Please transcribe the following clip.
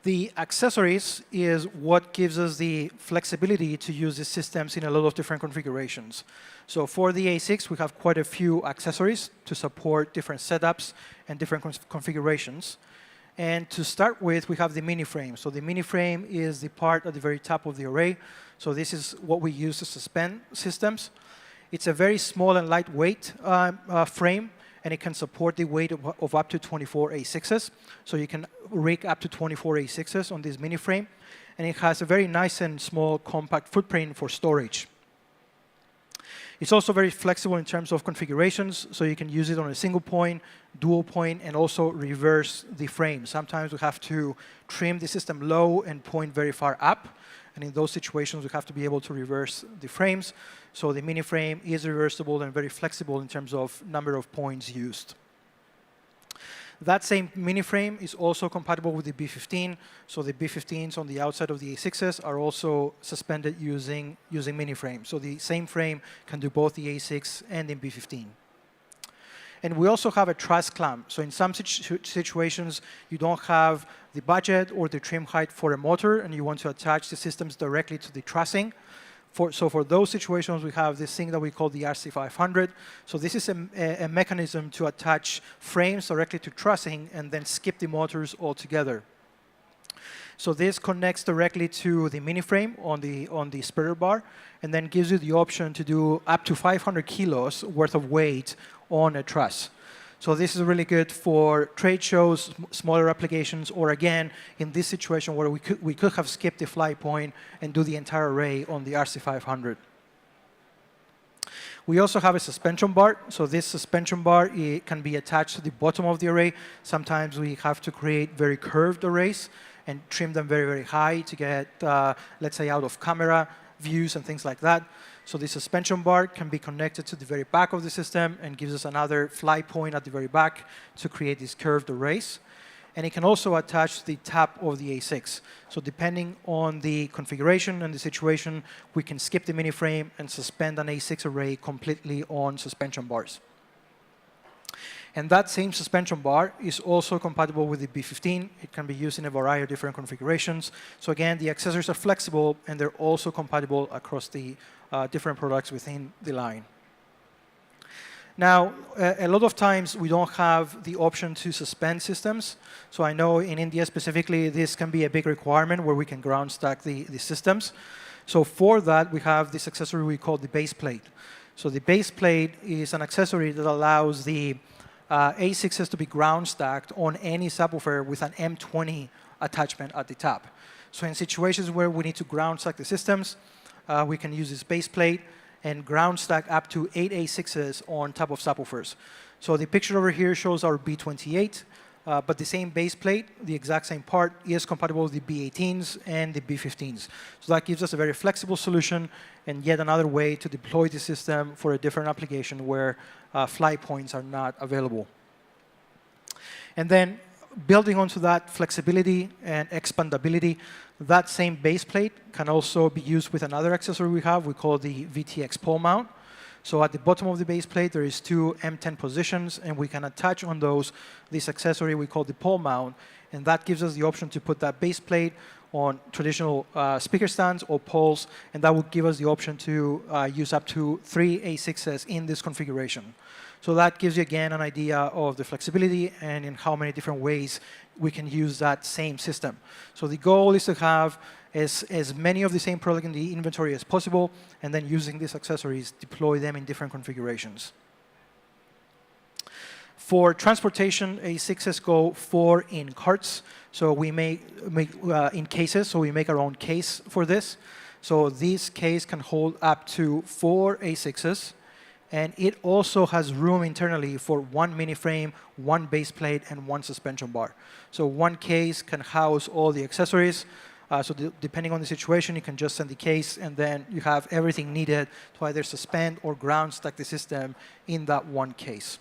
The accessories is what gives us the flexibility to use these systems in a lot of different configurations. So for the A6, we have quite a few accessories to support different setups and different configurations. And to start with, we have the mini frame. So the mini frame is the part at the very top of the array. So this is what we use to suspend systems. It's a very small and lightweight frame, and it can support the weight of up to 24 A6s. So you can rig up to 24 A6s on this mini frame. And it has a very nice and small compact footprint for storage. It's also very flexible in terms of configurations, so you can use it on a single point, dual point, and also reverse the frame. Sometimes we have to trim the system low and point very far up. And in those situations, we have to be able to reverse the frames. So the mini frame is reversible and very flexible in terms of number of points used. That same mini frame is also compatible with the B15. So the B15s on the outside of the A6s are also suspended using mini frames. So the same frame can do both the A6 and the B15. And we also have a truss clamp. So in some situations, you don't have the budget or the trim height for a motor, and you want to attach the systems directly to the trussing. So for those situations, we have this thing that we call the RC500. So this is a mechanism to attach frames directly to trussing and then skip the motors altogether. So this connects directly to the mini frame on the splitter bar, and then gives you the option to do up to 500 kilos worth of weight on a truss. So this is really good for trade shows, smaller applications, or again, in this situation where we could have skipped the fly point and do the entire array on the RC500. We also have a suspension bar. So this suspension bar, it can be attached to the bottom of the array. Sometimes we have to create very curved arrays and trim them very, very high to get, let's say, out of camera views and things like that. So the suspension bar can be connected to the very back of the system and gives us another fly point at the very back to create these curved arrays. And it can also attach to the top of the A6. So depending on the configuration and the situation, we can skip the mini frame and suspend an A6 array completely on suspension bars. And that same suspension bar is also compatible with the B15. It can be used in a variety of different configurations. So again, the accessories are flexible, and they're also compatible across the different products within the line. Now, a lot of times, we don't have the option to suspend systems. So I know in India specifically, this can be a big requirement where we can ground stack the systems. So for that, we have this accessory we call the base plate. So the base plate is an accessory that allows the A6s to be ground stacked on any subwoofer with an M20 attachment at the top. So in situations where we need to ground stack the systems, we can use this base plate and ground stack up to 8 A6s on top of subwoofers. So the picture over here shows our B28, but the same base plate, the exact same part, is compatible with the B18s and the B15s. So that gives us a very flexible solution and yet another way to deploy the system for a different application where fly points are not available. And then building onto that flexibility and expandability, that same base plate can also be used with another accessory we have. We call the VTX pole mount. So at the bottom of the base plate, there is two M10 positions, and we can attach on those this accessory we call the pole mount. And that gives us the option to put that base plate on traditional speaker stands or poles, and that would give us the option to use up to 3 A6s in this configuration. So that gives you, again, an idea of the flexibility and in how many different ways we can use that same system. So the goal is to have as many of the same product in the inventory as possible, and then using these accessories, deploy them in different configurations. For transportation, A6s go 4 in carts. So we make in cases, so we make our own case for this. So this case can hold up to 4 A6s. And it also has room internally for 1 mini frame, 1 base plate, and 1 suspension bar. So one case can house all the accessories. Depending on the situation, you can just send the case, and then you have everything needed to either suspend or ground stack the system in that one case.